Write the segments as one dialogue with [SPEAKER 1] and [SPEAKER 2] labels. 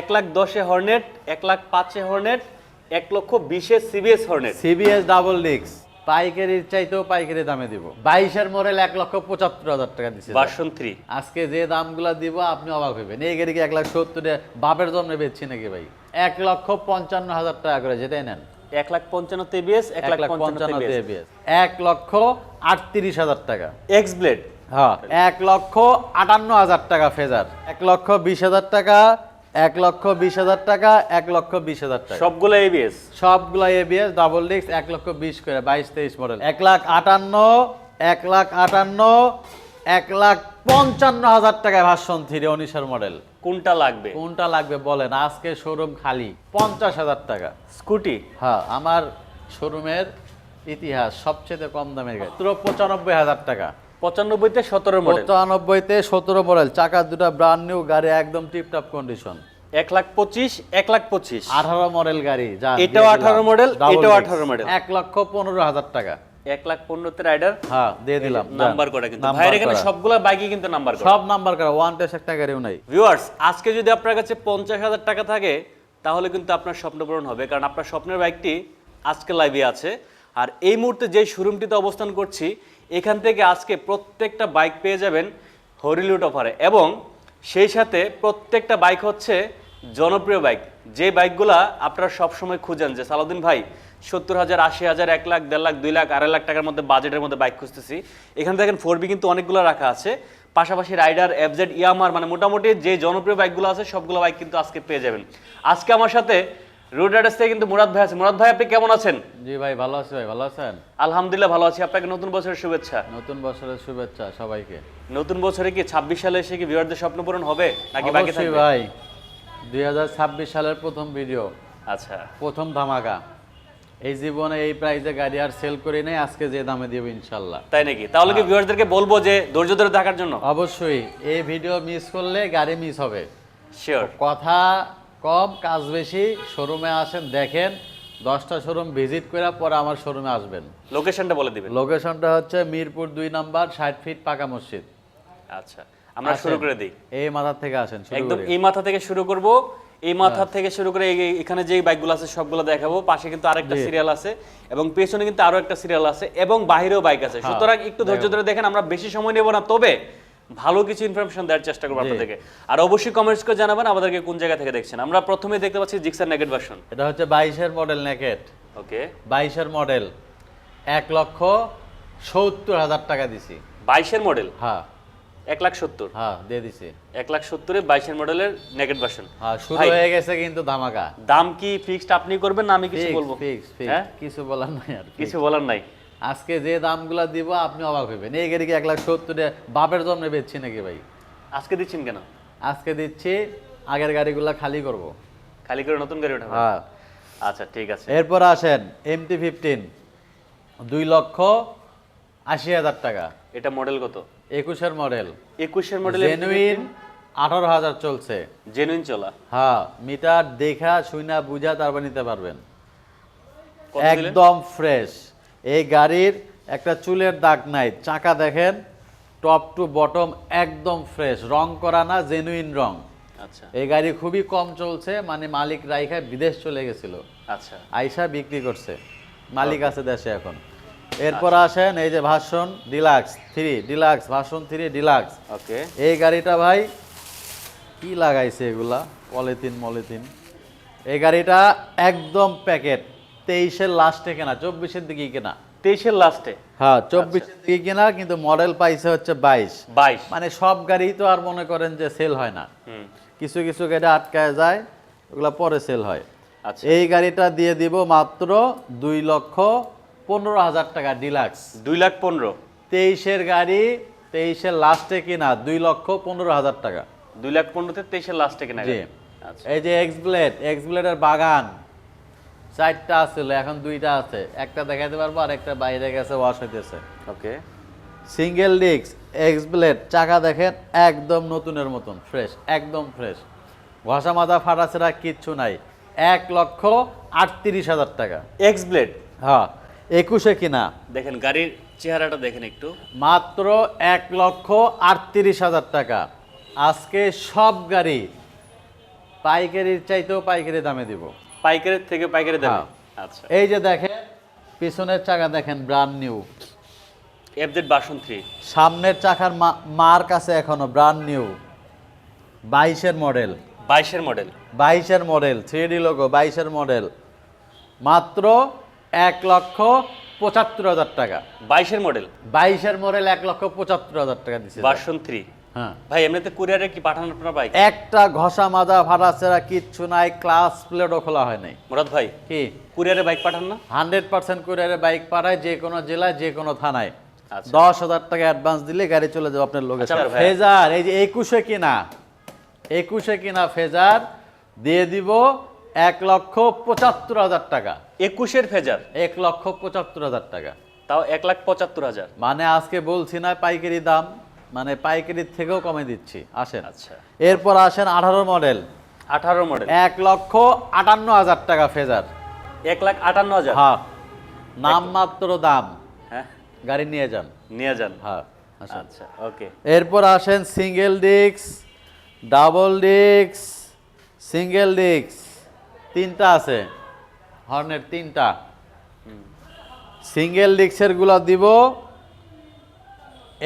[SPEAKER 1] 1,10,000 Hornet, 1,05,000 Hornet, 1,20,000 CBS Hornet.
[SPEAKER 2] CBS double ডিক্স পাইকারির চাইতেও পাইকারি দামে দিব। 22-এর মডেল 1,75,000 টাকা দিচ্ছে
[SPEAKER 1] ভার্সন 3।
[SPEAKER 2] আজকে যে দামগুলো দিব আপনি অবাক হইবেন। এই গাড়িকে 1,70,000 বাপের জন্য বেচছি নাকি ভাই? 1,55,000 টাকা করে যেটাই নেন।
[SPEAKER 1] 1,55,000 এবিএস, 1,55,000
[SPEAKER 2] এবিএস 1,38,000 টাকা
[SPEAKER 1] এক্স ব্লেড।
[SPEAKER 2] হ্যাঁ 1,58,000 টাকা ফেজার, 1,20,000 টাকা, 1,20,000 টাকা, 1,20,000 টাকা
[SPEAKER 1] সবগুলো এবিএস,
[SPEAKER 2] সবগুলো এবিএস ডাবল ডিস্ক। 1,20,000 করে 22-23 মডেল। 1,58,000, 1,58,000, 1,55,000 টাকায় ভার্সন 3 19-এর মডেল।
[SPEAKER 1] কোনটা লাগবে?
[SPEAKER 2] কোনটা লাগবে বলেন? আজকে শোরুম খালি 50,000 টাকা
[SPEAKER 1] স্কুটি।
[SPEAKER 2] হ্যাঁ আমার শোরুমের ইতিহাস সবচেয়ে কম দামের গাড়ি, মাত্র 95,000 টাকা।
[SPEAKER 1] 95-তে 17 মডেল,
[SPEAKER 2] 95-তে 17 মডেল, চাকা দুটা ব্র্যান্ড নিউ, গাড়ি একদম টিপটপ কন্ডিশন।
[SPEAKER 1] 1,25,000, 1,25,000
[SPEAKER 2] 18 মডেল গাড়ি, যা
[SPEAKER 1] এটাও 18 মডেল, এটাও 18 মডেল।
[SPEAKER 2] 1,15,000 টাকা।
[SPEAKER 1] 1,15,000 তে রাইডার।
[SPEAKER 2] হ্যাঁ দিয়ে দিলাম।
[SPEAKER 1] নাম্বার করা কিন্তু ভাইয়ের এখানে সবগুলা বাইকই কিন্তু নাম্বার করা,
[SPEAKER 2] সব নাম্বার করা, ওয়ান টেস্ট একটা গাড়িও নাই।
[SPEAKER 1] ভিউয়ার্স, আজকে যদি আপনার কাছে 50,000 টাকা থাকে তাহলে কিন্তু আপনার স্বপ্ন পূরণ হবে, কারণ আপনার স্বপ্নের বাইকটি আজকে লাইভে আছে। আর এই মুহূর্তে যে শোরুমটিতে অবস্থান করছি এখান থেকে আজকে প্রত্যেকটা বাইক পেয়ে যাবেন হরিলুট অফারে, এবং সেই সাথে প্রত্যেকটা বাইক হচ্ছে জনপ্রিয় বাইক, যে বাইকগুলা আপনারা সবসময় খুঁজেন যে সালাউদ্দিন ভাই 70,000, 80,000, 1 লাখ, 1.5 লাখ, 2 লাখ, 2.5 লাখ টাকার মধ্যে বাজেটের মধ্যে বাইক খুঁজতেছি। এখানে দেখেন 4B কিন্তু অনেকগুলো রাখা আছে, পাশাপাশি রাইডার, এফজেড, ইয়ামার, মানে মোটামুটি যে জনপ্রিয় বাইকগুলো আছে সবগুলো বাইক কিন্তু আজকে পেয়ে যাবেন। আজকে আমার সাথে রোড রাইডার্স থেকে কিন্তু মুরাদ ভাই আছে। মুরাদ ভাই, আপনি কেমন আছেন?
[SPEAKER 2] জি ভাই ভালো আছি। ভাই ভালো আছেন?
[SPEAKER 1] আলহামদুলিল্লাহ ভালো আছি। আপনাকে নতুন বছরের শুভেচ্ছা।
[SPEAKER 2] নতুন বছরের শুভেচ্ছা সবাইকে।
[SPEAKER 1] নতুন বছরে কি 26 সালে এসে কি ভিউয়ারদের স্বপ্ন পূরণ হবে নাকি বাকি
[SPEAKER 2] অবশ্যই
[SPEAKER 1] থাকবে?
[SPEAKER 2] ভাই 2026 সালের প্রথম ভিডিও,
[SPEAKER 1] আচ্ছা,
[SPEAKER 2] প্রথম ধামাকা। এই জীবনে এই প্রাইসে গাড়ি আর সেল করি নাই, আজকে যে দামে দিব ইনশাল্লাহ।
[SPEAKER 1] তাই নাকি? তাহলে কি ভিউয়ারদেরকে বলবো যে ধৈর্য ধরে থাকার জন্য?
[SPEAKER 2] অবশ্যই। এই ভিডিও মিস করলে গাড়ি মিস হবে।
[SPEAKER 1] শিওর।
[SPEAKER 2] কথা কম কাজ বেশি। শোরুমে আসেন, দেখেন 10টা শোরুম ভিজিট করে পরে আমার শোরুমে আসবেন।
[SPEAKER 1] লোকেশনটা বলে দিবেন।
[SPEAKER 2] লোকেশনটা হচ্ছে মিরপুর 2 নাম্বার, 60 ফিট পাকা মসজিদ।
[SPEAKER 1] আচ্ছা, আমরা শুরু করে দিই।
[SPEAKER 2] এই মাথা থেকে আসেন, শুরু
[SPEAKER 1] একদম
[SPEAKER 2] করি।
[SPEAKER 1] এই মাথা থেকে শুরু করব। এই মাথা থেকে শুরু করে এখানে যে বাইকগুলো আছে সবগুলো দেখাবো। পাশে কিন্তু আরেকটা সিরিয়াল আছে এবং পেছনে কিন্তু আরো একটা সিরিয়াল আছে এবং বাহিরেও বাইক আছে। সুতরাং একটু ধৈর্য ধরে দেখেন, আমরা বেশি সময় নেব না, তবে ভালো কিছু ইনফরমেশন দেওয়ার চেষ্টা করবো আপনাদেরকে। আর অবশ্যই কমেন্টস করে জানাবেন আমাদেরকে কোন জায়গা থেকে দেখছেন। আমরা প্রথমে দেখতে পাচ্ছি জিক্সার নেকেট ভার্সন।
[SPEAKER 2] এটা হচ্ছে 22-এর মডেল নেকেট।
[SPEAKER 1] ওকে,
[SPEAKER 2] 22-এর মডেল 1,70,000 টাকা দিছি।
[SPEAKER 1] 22-এর মডেল।
[SPEAKER 2] হ্যাঁ
[SPEAKER 1] 1,70,000।
[SPEAKER 2] হ্যাঁ দিয়ে দিছি।
[SPEAKER 1] 1,70,000-এ 22-এর মডেলের নেকেট ভার্সন।
[SPEAKER 2] হ্যাঁ শুরু হয়ে গেছে কিন্তু ধামাকা।
[SPEAKER 1] দাম কি ফিক্সড আপনি করবেন না আমি কিছু বলবো?
[SPEAKER 2] ফিক্স
[SPEAKER 1] হ্যাঁ,
[SPEAKER 2] কিছু বলার নাই আর।
[SPEAKER 1] কিছু বলার নাই।
[SPEAKER 2] আজকে যে দামগুলো দিব আপনি অবাক হইবেন। এই গাড়িকে 1,70,000 বাপের জন্য বেচছি নাকি ভাই?
[SPEAKER 1] আজকে দিচ্ছেন কেন?
[SPEAKER 2] আজকে দিচ্ছি, আগের গাড়িগুলো খালি করব।
[SPEAKER 1] খালি করে নতুন গাড়ি উঠাবেন?
[SPEAKER 2] হ্যাঁ।
[SPEAKER 1] আচ্ছা ঠিক আছে।
[SPEAKER 2] এরপর আসেন MT-15, 2,80,000 টাকা।
[SPEAKER 1] এটা মডেল কত?
[SPEAKER 2] 21-এর মডেল।
[SPEAKER 1] 21-এর মডেল,
[SPEAKER 2] জেনুইন 18,000 চলছে।
[SPEAKER 1] জেনুইন চলা।
[SPEAKER 2] হ্যাঁ মিটার দেখা শুনা বুঝা তারপর নিতে পারবেন।
[SPEAKER 1] কত দিলেন?
[SPEAKER 2] একদম ফ্রেশ। এই গাড়ির একটা চুলের দাগ নাই। চাকা দেখেন টপ টু বটম একদম ফ্রেশ, রং করা না, জেনুইন রং।
[SPEAKER 1] আচ্ছা
[SPEAKER 2] এই গাড়ি খুবই কম চলছে, মানে মালিক রাইখা বিদেশ চলে গেছিল,
[SPEAKER 1] আচ্ছা।
[SPEAKER 2] আইসা বিক্রি করছে, মালিক আছে দেশে এখন। এরপর আসেন এই যে version deluxe 3 deluxe, version 3 deluxe.
[SPEAKER 1] Okay,
[SPEAKER 2] এই গাড়িটা ভাই কি লাগাইছে এগুলা, পলিথিন। এই গাড়িটা একদম প্যাকেট, 23-এর লাস্টে কেনা, 24-এর দিকে কেনা।
[SPEAKER 1] 23-এর লাস্টে?
[SPEAKER 2] হ্যাঁ 24-এর দিকে কেনা, কিন্তু মডেল পাইছে হচ্ছে 22। মানে সব গাড়ি তো আর মনে করেন যে সেল হয় না, কিছু কিছু গাড়ি আটকায় যায়, ওগুলা পরে সেল হয়।
[SPEAKER 1] আচ্ছা,
[SPEAKER 2] এই গাড়িটা দিয়ে দিব মাত্র 2,15,000 টাকা ডিলাক্স।
[SPEAKER 1] 2,15,000?
[SPEAKER 2] 23-এর গাড়ি, 23-এর লাস্টে কিনা, 2,15,000 টাকা।
[SPEAKER 1] 2,15,000-তে 23-এর লাস্টে কেনা
[SPEAKER 2] জি।
[SPEAKER 1] গেল। আচ্ছা,
[SPEAKER 2] এই যে এক্সব্লেডের বাগান 4টা আছিল, এখন 2টা আছে। একটা দেখাইতে পারবো, আর একটা বাইরে গেছে, ওয়াশ হইতেছে।
[SPEAKER 1] ওকে,
[SPEAKER 2] সিঙ্গেল ডিস্ক এক্সব্লেড, চাকা দেখেন একদম নতুনের মতন ফ্রেশ, একদম ফ্রেশ, ঘষা মাথা ফাটা ছেঁড়া কিচ্ছু নাই। 1,38,000 টাকা
[SPEAKER 1] এক্স ব্লেড।
[SPEAKER 2] হ্যাঁ 21-এ কিনা।
[SPEAKER 1] দেখেন গাড়ির চেহারাটা দেখেন একটু,
[SPEAKER 2] মাত্র 1,38,000 টাকা। আজকে সব গাড়ি পাইকারির চাইতেও পাইকারি দামে দিব।
[SPEAKER 1] পাইকারের থেকে পাইকারি দামে।
[SPEAKER 2] হ্যাঁ।
[SPEAKER 1] আচ্ছা,
[SPEAKER 2] এই যে দেখেন পিছনের চাকা দেখেন ব্র্যান্ড নিউ,
[SPEAKER 1] FZ ভার্সন 3।
[SPEAKER 2] সামনের চাকার মার্ক আছে এখনো ব্র্যান্ড নিউ, 22-এর মডেল,
[SPEAKER 1] 22-এর মডেল।
[SPEAKER 2] 22-এর মডেল, 3D লোগো, 22-এর মডেল, মাত্র 1,75,000 টাকা।
[SPEAKER 1] 22-এর মডেল,
[SPEAKER 2] 22-এর মডেল 1,75,000 টাকা দিচ্ছে
[SPEAKER 1] ভার্সন 3।
[SPEAKER 2] হ্যাঁ,
[SPEAKER 1] ভাই এমনিতে কুরিয়ারে কি পাঠান আপনার বাইক?
[SPEAKER 2] একটা ঘষা মাজা ফাটাছেরা কিচ্ছু নাই, ক্লাস প্লেটও খোলা হয় নাই।
[SPEAKER 1] মুরাদ ভাই
[SPEAKER 2] কি
[SPEAKER 1] কুরিয়ারে বাইক পাঠান না?
[SPEAKER 2] 100% কুরিয়ারে বাইক পাঠায়, যে কোনো জেলায় যে কোনো থানায়।
[SPEAKER 1] আচ্ছা।
[SPEAKER 2] 10,000 টাকা অ্যাডভান্স দিলে গাড়ি চলে যাবে আপনার লোকেশন।
[SPEAKER 1] আচ্ছা ভাই।
[SPEAKER 2] ফেজার এই যে 21-এ কিনা ফেজার দিয়ে দিব 1,75,000 টাকা।
[SPEAKER 1] 21-এর ফেজার
[SPEAKER 2] 1,75,000 টাকা,
[SPEAKER 1] তাও 1,75,000।
[SPEAKER 2] মানে আজকে বলছি না পাইকারি দাম, মানে পাইকারির থেকেও কমে দিচ্ছি। আসেন,
[SPEAKER 1] আচ্ছা,
[SPEAKER 2] এরপর আসেন 18 মডেল,
[SPEAKER 1] 18 মডেল,
[SPEAKER 2] 1,58,000 টাকা ফেজার।
[SPEAKER 1] 1,58,000।
[SPEAKER 2] হ্যাঁ, নামমাত্র দাম,
[SPEAKER 1] হ্যাঁ,
[SPEAKER 2] গাড়ি নিয়ে যান।
[SPEAKER 1] নিয়ে যান।
[SPEAKER 2] হ্যাঁ, আসেন।
[SPEAKER 1] আচ্ছা, ওকে।
[SPEAKER 2] এরপর আসেন single disc, double disc, single disc, তিনটা আছে হর্নের, তিনটা সিঙ্গেল ডিস্কের গুলা দিব।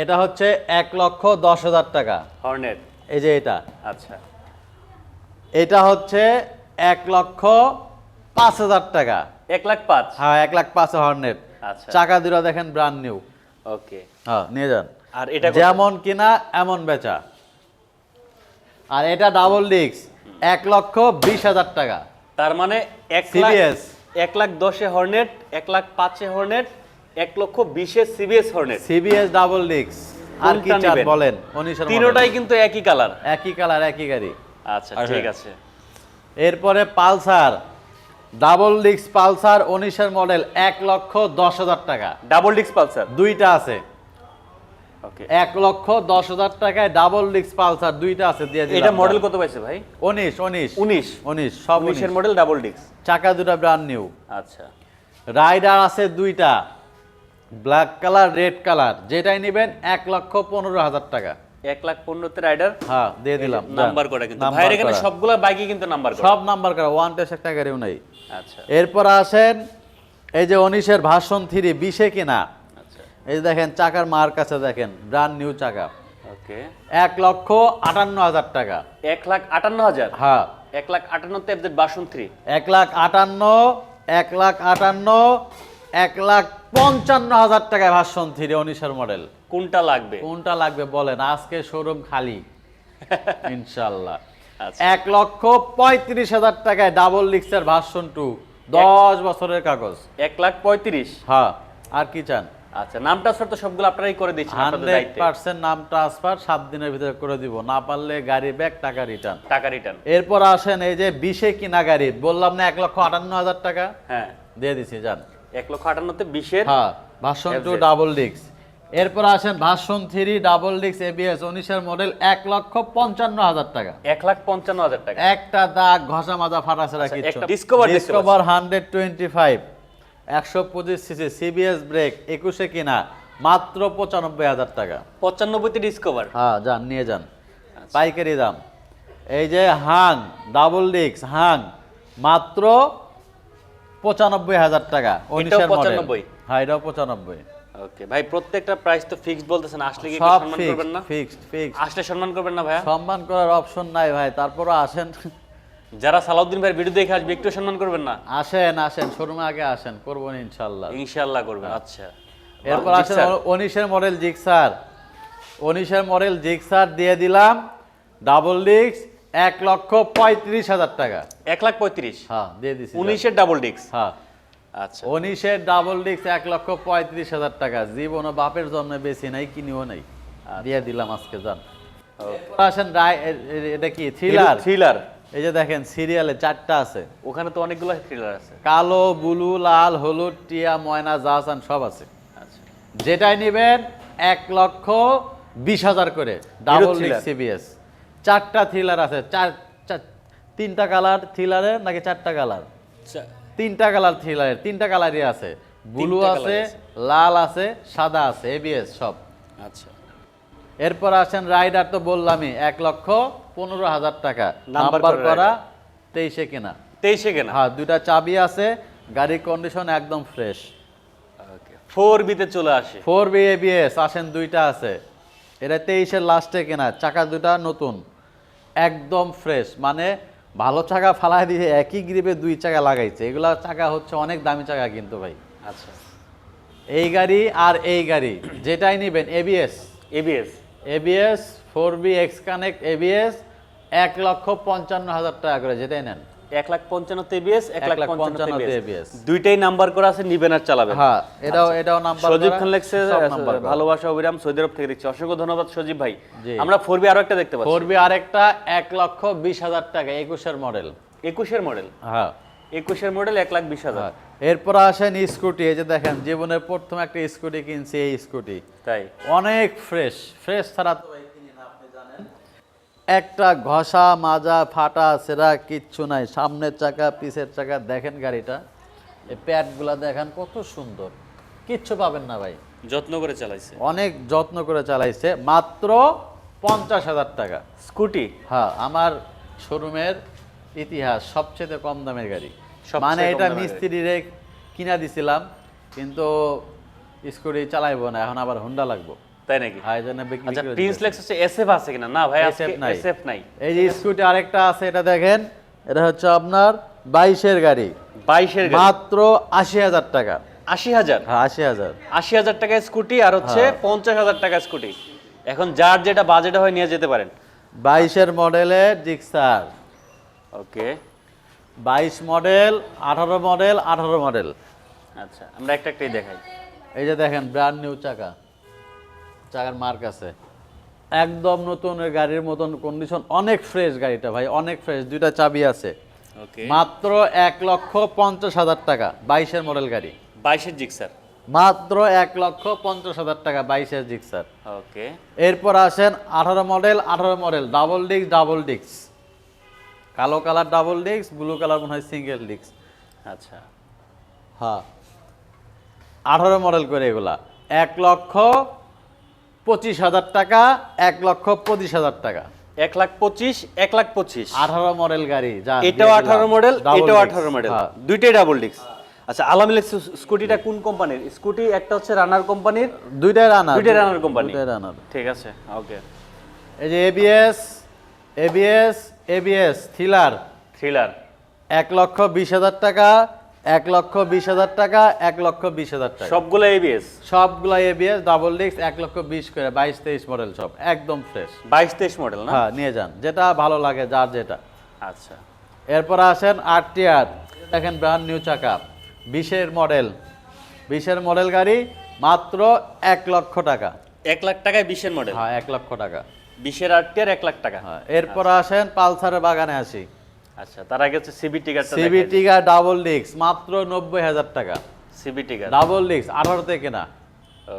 [SPEAKER 2] এটা হচ্ছে 1,10,000 টাকা
[SPEAKER 1] হর্নেট।
[SPEAKER 2] এই যে এটা,
[SPEAKER 1] আচ্ছা,
[SPEAKER 2] এটা হচ্ছে 1,05,000 টাকা।
[SPEAKER 1] 1,05,000।
[SPEAKER 2] হ্যাঁ, 1,05,000 হর্নেট।
[SPEAKER 1] আচ্ছা,
[SPEAKER 2] চাকা দুটা দেখেন ব্র্যান্ড নিউ।
[SPEAKER 1] ওকে।
[SPEAKER 2] হ্যাঁ, নিয়ে যান।
[SPEAKER 1] আর এটা
[SPEAKER 2] যেমন কিনা এমন বেচা। আর এটা ডাবল ডিস্ক 1,20,000 টাকা।
[SPEAKER 1] তার মানে
[SPEAKER 2] CBS
[SPEAKER 1] 1,10,000 Hornet, 1,05,000 Hornet, 1,20,000 CBS Hornet.
[SPEAKER 2] CBS double disc. আর কি
[SPEAKER 1] কোনটা
[SPEAKER 2] চান
[SPEAKER 1] নেবেন?
[SPEAKER 2] বলেন? 19-এর
[SPEAKER 1] তিনটাই কিন্তু একই কালার।
[SPEAKER 2] একই কালার, একই গাড়ি।
[SPEAKER 1] আচ্ছা,
[SPEAKER 2] আচ্ছা।
[SPEAKER 1] ঠিক আছে।
[SPEAKER 2] এরপরে পালসার ডাবল ডিস্ক, পালসার 19-এর মডেল 1,10,000 টাকা।
[SPEAKER 1] ডাবল ডিস্ক পালসার
[SPEAKER 2] দুইটা আছে,
[SPEAKER 1] ওকে।
[SPEAKER 2] 1,10,000 টাকায় ডাবল ডিস্ক পালসার দুইটা আছে, দিয়ে দিলাম।
[SPEAKER 1] এটা মডেল কত পাইছে ভাই?
[SPEAKER 2] 19 সব
[SPEAKER 1] 19-এর মডেল ডাবল ডিস্ক।
[SPEAKER 2] চাকা দুটা ব্র্যান্ড নিউ।
[SPEAKER 1] আচ্ছা,
[SPEAKER 2] রাইডার আছে দুইটা, ব্ল্যাক কালার, রেড কালার, যেটাই নেবেন 1,15,000 টাকা।
[SPEAKER 1] 1,15,000 তে রাইডার।
[SPEAKER 2] হ্যাঁ, দিয়ে দিলাম।
[SPEAKER 1] নাম্বার করা কিন্তু
[SPEAKER 2] নাম্বার
[SPEAKER 1] ভাইয়ের এখানে
[SPEAKER 2] করা।
[SPEAKER 1] সবগুলা বাইকই কিন্তু নাম্বার করা।
[SPEAKER 2] সব নাম্বার করা, ওয়ান টেস্ট একটা গাড়িও নাই।
[SPEAKER 1] আচ্ছা,
[SPEAKER 2] এরপর আসেন এই যে 19-এর ভার্সন 3 20-এ কিনা।
[SPEAKER 1] আচ্ছা,
[SPEAKER 2] এই যে দেখেন চাকার মার্ক আছে, দেখেন ব্র্যান্ড নিউ চাকা,
[SPEAKER 1] ওকে।
[SPEAKER 2] 1,58,000 টাকা।
[SPEAKER 1] 1,58,000।
[SPEAKER 2] হ্যাঁ,
[SPEAKER 1] 1,58,000 তে FZ ভার্সন 3।
[SPEAKER 2] 1,58,000, 1,58,000, 1,55,000 টাকায় ভার্সন 3 19-এর মডেল।
[SPEAKER 1] কোনটা লাগবে?
[SPEAKER 2] কোনটা লাগবে বলেন? আজকে শোরুম খালি ইনশাল্লাহ।
[SPEAKER 1] আচ্ছা,
[SPEAKER 2] 1,35,000 টাকায় ডাবল ডিস্কের ভার্সন 2, 10 বছরের কাগজ।
[SPEAKER 1] 1,35,000।
[SPEAKER 2] হ্যাঁ, আর কি চান?
[SPEAKER 1] আচ্ছা, নাম ট্রান্সফার তো সবগুলো আপনারাই করে দিচ্ছেন আপনাদের দায়িত্বে।
[SPEAKER 2] 100% নাম ট্রান্সফার 7 দিনের ভিতরে করে দিব, না পারলে গাড়ি ব্যাক, টাকা রিটার্ন।
[SPEAKER 1] টাকা রিটার্ন।
[SPEAKER 2] এরপর আসেন এই যে 20-এ কিনা গাড়ি, বললাম না 1,58,000 টাকা,
[SPEAKER 1] হ্যাঁ,
[SPEAKER 2] দিয়ে দিছি, যান।
[SPEAKER 1] 1,58,000 তে 20-এর।
[SPEAKER 2] হ্যাঁ, ভার্সন 2
[SPEAKER 1] FZ
[SPEAKER 2] ডাবল ডিস্ক। এরপর আসেন ভার্সন 3 ডাবল ডিস্ক ABS 19-এর মডেল 1,55,000 টাকা।
[SPEAKER 1] 1,55,000 টাকা।
[SPEAKER 2] একটা দাগ ঘষা মাজা ফাটাছেরা
[SPEAKER 1] আচ্ছা,
[SPEAKER 2] কিচ্ছু।
[SPEAKER 1] একটা Discover দেখতে
[SPEAKER 2] ডিসকভার 125 125 সিসি সিবিএস ব্রেক 21-এ কিনা, মাত্র 95,000 টাকা।
[SPEAKER 1] 95 তে ডিসকভার।
[SPEAKER 2] হ্যাঁ, যান, নিয়ে যান, পাইকারি দাম। এই যে হাং ডাবল ডিস্ক হাং, মাত্র 95,000 টাকা। 19-এর মডেল।
[SPEAKER 1] 95?
[SPEAKER 2] হ্যাঁ, এটাও 95।
[SPEAKER 1] ওকে ভাই, প্রত্যেকটা প্রাইস তো ফিক্সড বলতেছেন, আসলে কি
[SPEAKER 2] সব
[SPEAKER 1] সম্মান করবেন না?
[SPEAKER 2] ফিক্সড।
[SPEAKER 1] আসলে সম্মান করবেন না ভাইয়া?
[SPEAKER 2] সম্মান করার অপশন নাই ভাই, তারপরও আসেন।
[SPEAKER 1] যারা সালাউদ্দিন ভাইয়ের ভিডিও দেখে আসবে একটু সম্মান করবেন না?
[SPEAKER 2] আসেন শোরুমে আগে আসেন, করবো না ইনশাল্লাহ।
[SPEAKER 1] ইনশাআল্লাহ করবেন। আচ্ছা,
[SPEAKER 2] এরপর আসেন 19-এর মডেল জিক্সার। 19-এর মডেল জিক্সার দিয়ে দিলাম ডাবল ডিস্ক 1,35,000 টাকা।
[SPEAKER 1] 1,35,000।
[SPEAKER 2] হ্যাঁ, দিয়ে দিছি।
[SPEAKER 1] 19-এর ডাবল ডিস্ক।
[SPEAKER 2] হ্যাঁ,
[SPEAKER 1] আচ্ছা,
[SPEAKER 2] 19-এর ডাবল ডিস্ক 1,35,000 টাকা। জীবনও বাপের জন্মে বেশি নাই, কিনিও নাই, দিয়ে দিলাম আজকে, যান। এরপর আসেন এটা কি থ্রিলার।
[SPEAKER 1] থ্রিলার।
[SPEAKER 2] এই যে দেখেন সিরিয়ালে 4টা আছে,
[SPEAKER 1] ওখানে তো অনেকগুলো থ্রিলার আছে।
[SPEAKER 2] কালো, ব্লু, লাল, হলুদ, টিয়া, ময়না, জাহাসান সব আছে।
[SPEAKER 1] আচ্ছা,
[SPEAKER 2] যেটাই নেবেন 1,20,000 করে ডাবল ডিস্ক সিবিএস। 4টা থ্রিলার আছে, 3টা কালার থ্রিলারের, নাকি 4টা কালার? 3টা কালার থ্রিলারের, 3টা কালারই আছে, ব্লু আছে, লাল আছে, সাদা আছে, এবিএস সব।
[SPEAKER 1] আচ্ছা,
[SPEAKER 2] এরপর আসেন রাইডার, তো বললামই 1,15,000 টাকা,
[SPEAKER 1] নাম্বার
[SPEAKER 2] নাম্বার করা, 23-এ কেনা।
[SPEAKER 1] 23-এ কেনা।
[SPEAKER 2] হ্যাঁ, দুইটা চাবি আছে, গাড়ির কন্ডিশন একদম ফ্রেশ।
[SPEAKER 1] ওকে, 4B তে চলে আসে।
[SPEAKER 2] 4B ABS আসেন দুইটা আছে। এটা 23-এর লাস্টে কেনা, চাকা দুটা নতুন, একদম ফ্রেশ। মানে ভালো চাকা ফালাই দিয়ে একই গ্রিপে দুই চাকা লাগাইছে। এগুলা চাকা হচ্ছে অনেক দামি চাকা কিন্তু ভাই।
[SPEAKER 1] আচ্ছা,
[SPEAKER 2] এই গাড়ি আর এই গাড়ি যেটাই নেবেন ABS,
[SPEAKER 1] ABS
[SPEAKER 2] 4B X Connect ABS 1,55,000 টাকা করে, যেটাই নেন।
[SPEAKER 1] 1,55,000 ABS, 1,55,000
[SPEAKER 2] ABS
[SPEAKER 1] ABS, দুইটাই নাম্বার করা আছে, নিবেন আর চালাবেন।
[SPEAKER 2] হ্যাঁ, এটাও নাম্বার করা।
[SPEAKER 1] সজীব খান লেখছে,
[SPEAKER 2] সব নাম্বার করা।
[SPEAKER 1] ভালোবাসা অবিরাম সৌদি আরব থেকে দেখছি, অসংখ্য ধন্যবাদ সজীব ভাই।
[SPEAKER 2] জি।
[SPEAKER 1] আমরা 4B আরো একটা দেখতে পাচ্ছি।
[SPEAKER 2] 4B আরেকটা 1,20,000 টাকা, 21-এর মডেল।
[SPEAKER 1] 21-এর মডেল।
[SPEAKER 2] হ্যাঁ,
[SPEAKER 1] 21-এর মডেল 1,20,000।
[SPEAKER 2] এরপর আসেন স্কুটি। এই যে দেখেন, জীবনের প্রথম একটা স্কুটি কিনছি, এই স্কুটি
[SPEAKER 1] তাই
[SPEAKER 2] অনেক ফ্রেশ ছাড়া তো ভাই কিনি না, আপনি জানেন। একটা ঘষা মাজা ফাটা সেরা কিচ্ছু নাই। সামনের চাকা পিছের চাকা দেখেন, গাড়িটা এই প্যাডগুলা দেখেন কত সুন্দর, কিচ্ছু পাবেন না ভাই।
[SPEAKER 1] যত্ন করে চালাইছে,
[SPEAKER 2] অনেক যত্ন করে চালাইছে। মাত্র 50,000 টাকা
[SPEAKER 1] স্কুটি।
[SPEAKER 2] হ্যাঁ, আমার শোরুমের ইতিহাস সবচেয়ে কম দামের গাড়ি।
[SPEAKER 1] সবচেয়ে
[SPEAKER 2] মানে
[SPEAKER 1] কম
[SPEAKER 2] এটা
[SPEAKER 1] দামের
[SPEAKER 2] মিস্ত্রিরে কিনা দিছিলাম, কিন্তু স্কুটি চালাইবো না, এখন আবার হোন্ডা লাগবো।
[SPEAKER 1] তাই নাকি?
[SPEAKER 2] হ্যাঁ, এই জন্য বিক্রি
[SPEAKER 1] আচ্ছা,
[SPEAKER 2] করে
[SPEAKER 1] প্রিন্স
[SPEAKER 2] দিতেছি।
[SPEAKER 1] লেক্সাস SF আছে কিনা? না ভাই, আজকে
[SPEAKER 2] SF নাই।
[SPEAKER 1] SF নাই।
[SPEAKER 2] এই যে স্কুটি আরেকটা আছে, এটা দেখেন, এটা হচ্ছে আপনার 22-এর গাড়ি,
[SPEAKER 1] 22-এর গাড়ি,
[SPEAKER 2] মাত্র 80,000 টাকা।
[SPEAKER 1] 80,000।
[SPEAKER 2] হ্যাঁ, 80,000।
[SPEAKER 1] 80,000 টাকা স্কুটি, আর হচ্ছে 50,000 টাকা স্কুটি। এখন যার যেটা বাজেট হয় নিয়ে যেতে পারেন।
[SPEAKER 2] 22-এর মডেলের জিক্সার।
[SPEAKER 1] ওকে,
[SPEAKER 2] 22 মডেল, 18 মডেল, 18 মডেল।
[SPEAKER 1] আচ্ছা, আমরা একটাই দেখাই।
[SPEAKER 2] এই যে দেখেন, ব্র্যান্ড নিউ চাকার মার্ক আছে, একদম নতুন গাড়ির মতন কন্ডিশন, অনেক ফ্রেশ গাড়িটা ভাই, অনেক ফ্রেশ। দুইটা চাবি আছে,
[SPEAKER 1] ওকে,
[SPEAKER 2] মাত্র 1,50,000 টাকা, 22-এর মডেল গাড়ি।
[SPEAKER 1] 22-এর জিক্সার।
[SPEAKER 2] মাত্র 1,50,000 টাকা, 22-এর জিক্সার।
[SPEAKER 1] ওকে,
[SPEAKER 2] এরপর আসেন 18 মডেল, ডাবল ডিস্ক, কালো colour double disc, blue colour মনে হয় সিঙ্গেল ডিস্ক।
[SPEAKER 1] আচ্ছা,
[SPEAKER 2] হ্যাঁ, 18 মডেল করে এগুলা, 1,25,000 টাকা, 1,25,000 টাকা।
[SPEAKER 1] 1,25,000, 1,25,000।
[SPEAKER 2] 18 মডেল গাড়ি, যা
[SPEAKER 1] এটাও 18 মডেল, এটাও 18 মডেল,
[SPEAKER 2] হ্যাঁ।
[SPEAKER 1] দুইটাই ডাবল ডিস্ক। আচ্ছা, আলামিল স্কুটিটা কোন কোম্পানির স্কুটি? একটা হচ্ছে রানার কোম্পানির,
[SPEAKER 2] দুইটাই রানার
[SPEAKER 1] কোম্পানি।
[SPEAKER 2] দুইটাই রানার।
[SPEAKER 1] ঠিক আছে, ওকে।
[SPEAKER 2] এই যে ABS থ্রিলার, 1,20,000 টাকা, 1,20,000 টাকা, 1,20,000 টাকা।
[SPEAKER 1] সবগুলো ABS,
[SPEAKER 2] সবগুলা ABS ডাবল ডিস্ক, 1,20,000 করে, 22-23 মডেল, সব একদম ফ্রেশ।
[SPEAKER 1] 22-23 মডেল না?
[SPEAKER 2] হ্যাঁ, নিয়ে যান, যেটা ভালো লাগে যার যেটা।
[SPEAKER 1] আচ্ছা,
[SPEAKER 2] এরপর আসেন RTR, দেখেন ব্র্যান্ড নিউ চাকা, 20-এর মডেল গাড়ি, মাত্র 1 লক্ষ টাকা।
[SPEAKER 1] 1 লাখ টাকায় 20-এর মডেল।
[SPEAKER 2] হ্যাঁ, 1 লক্ষ টাকা।
[SPEAKER 1] 20-এর RTR 1 লাখ টাকা।
[SPEAKER 2] হ্যাঁ, এরপর আসেন পালসারের বাগানে আসি।
[SPEAKER 1] আচ্ছা, তার আগে হচ্ছে CB টিকারটা
[SPEAKER 2] CB টিগার ডাবল ডিস্ক, মাত্র 90,000 টাকা।
[SPEAKER 1] CB টিকার
[SPEAKER 2] ডাবল ডিস্ক, 18 তে কেনা।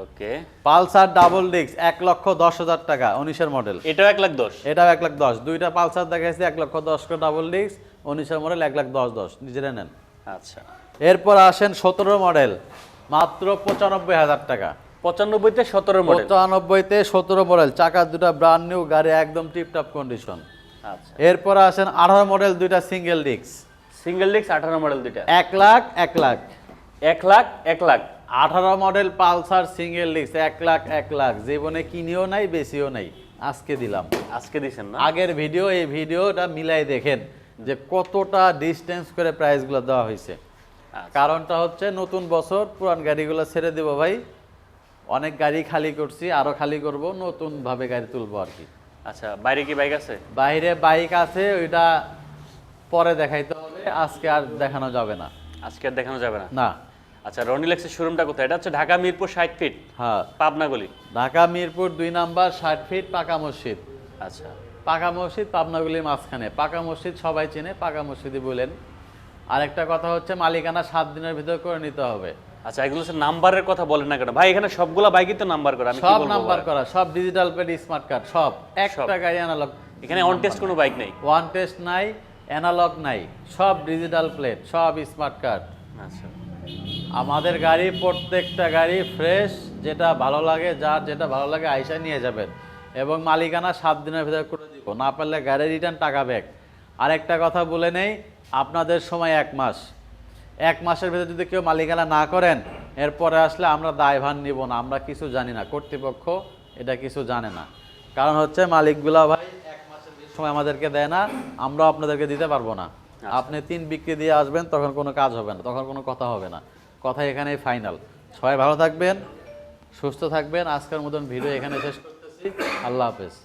[SPEAKER 1] ওকে,
[SPEAKER 2] পালসার ডাবল ডিস্ক, 1,10,000 টাকা, 19-এর মডেল।
[SPEAKER 1] এটাও 1,10,000।
[SPEAKER 2] এটাও 1,10,000। দুইটা পালসার দেখাইছে, 1,10,000 করে ডাবল ডিস্ক, 19-এর মডেল, 1,10,000, নিজেরা নেন।
[SPEAKER 1] আচ্ছা,
[SPEAKER 2] এরপর আসেন 17 মডেল, মাত্র 95,000 টাকা।
[SPEAKER 1] 95-তে 17 মডেল।
[SPEAKER 2] 95-তে 17 মডেল, চাকা দুটা ব্র্যান্ড নিউ, গাড়ি একদম টিপটপ কন্ডিশন।
[SPEAKER 1] আচ্ছা,
[SPEAKER 2] এরপর আসেন 18 মডেল, দুইটা single disc,
[SPEAKER 1] single disc 18 model দুইটা,
[SPEAKER 2] 1 lakh.
[SPEAKER 1] 1 lakh 1 lakh.
[SPEAKER 2] 18 model Pulsar single disc, 1 lakh. জীবনে কিনিও নাই, বেশিও নাই, আজকে দিলাম।
[SPEAKER 1] আজকে দিছেন না?
[SPEAKER 2] আগের ভিডিও এই ভিডিওটা মিলাই দেখেন যে কতটা ডিস্টেন্স করে প্রাইসগুলো দেওয়া হয়েছে। কারণটা হচ্ছে নতুন বছর, পুরান গাড়িগুলো ছেড়ে দেব ভাই, অনেক গাড়ি খালি করছি, আরো খালি করব, নতুন ভাবে গাড়ি তুলবো আর কি।
[SPEAKER 1] আচ্ছা, বাইরে কি বাইক আছে?
[SPEAKER 2] বাইরে বাইক আছে, ওইটা পরে দেখাইতে হবে, আজকে আর দেখানো যাবে না।
[SPEAKER 1] আজকে আর দেখানো যাবে না?
[SPEAKER 2] না।
[SPEAKER 1] আচ্ছা, রনিলেক্সের শোরুমটা কোথায়? এটা হচ্ছে ঢাকা মিরপুর 60 ফিট,
[SPEAKER 2] হ্যাঁ,
[SPEAKER 1] পাবনা গলি।
[SPEAKER 2] ঢাকা মিরপুর 2 নাম্বার, 60 ফিট, পাকা মসজিদ।
[SPEAKER 1] আচ্ছা,
[SPEAKER 2] পাকা মসজিদ পাবনাগুলির মাঝখানে। পাকা মসজিদ সবাই চেনে, পাকা মসজিদই বলেন। আরেকটা কথা হচ্ছে, মালিকানা 7 দিনের ভিতর করে নিতে হবে।
[SPEAKER 1] আচ্ছা, এগুলো হচ্ছে নাম্বারের কথা বলেন না কেন ভাই? এখানে সবগুলা বাইকই তো নাম্বার করা, আমি কি
[SPEAKER 2] সব
[SPEAKER 1] বলবো?
[SPEAKER 2] নাম্বার করা, সব ডিজিটাল প্লেট, স্মার্ট কার্ড, সব। একটা গাড়ি অ্যানালগ,
[SPEAKER 1] এখানে অন টেস্ট কোনো বাইক নেই।
[SPEAKER 2] ওয়ান টেস্ট নাই, অ্যানালগ নাই, সব ডিজিটাল প্লেট, সব স্মার্ট কার্ড।
[SPEAKER 1] আচ্ছা,
[SPEAKER 2] আমাদের গাড়ি প্রত্যেকটা গাড়ি ফ্রেশ, যেটা ভালো লাগে, যার যেটা ভালো লাগে আইসা নিয়ে যাবেন, এবং মালিকানা 7 দিনের ভিতরে করে দিব। না পারলে গাড়ি রিটার্ন, টাকা ব্যাক। আরেকটা কথা বলে নেই, আপনাদের সময় 1 মাস, 1 মাসের ভিতরে যদি কেউ মালিকানা না করেন, এরপরে আসলে আমরা দায়ভার নিব না, আমরা কিছু জানি না, কর্তৃপক্ষ এটা কিছু জানে না। কারণ হচ্ছে মালিকগুলা ভাই 1 মাসের বেশি সময় আমাদেরকে দেয় না, আমরাও আপনাদেরকে দিতে পারবো না। আপনি 3 বিক্রি দিয়ে আসবেন, তখন কোনো কাজ হবে না, তখন কোনো কথা হবে না, কথা এখানেই ফাইনাল। সবাই ভালো থাকবেন, সুস্থ থাকবেন। আজকের মতন ভিডিও এখানে শেষ করতেছি। আল্লাহ হাফেজ।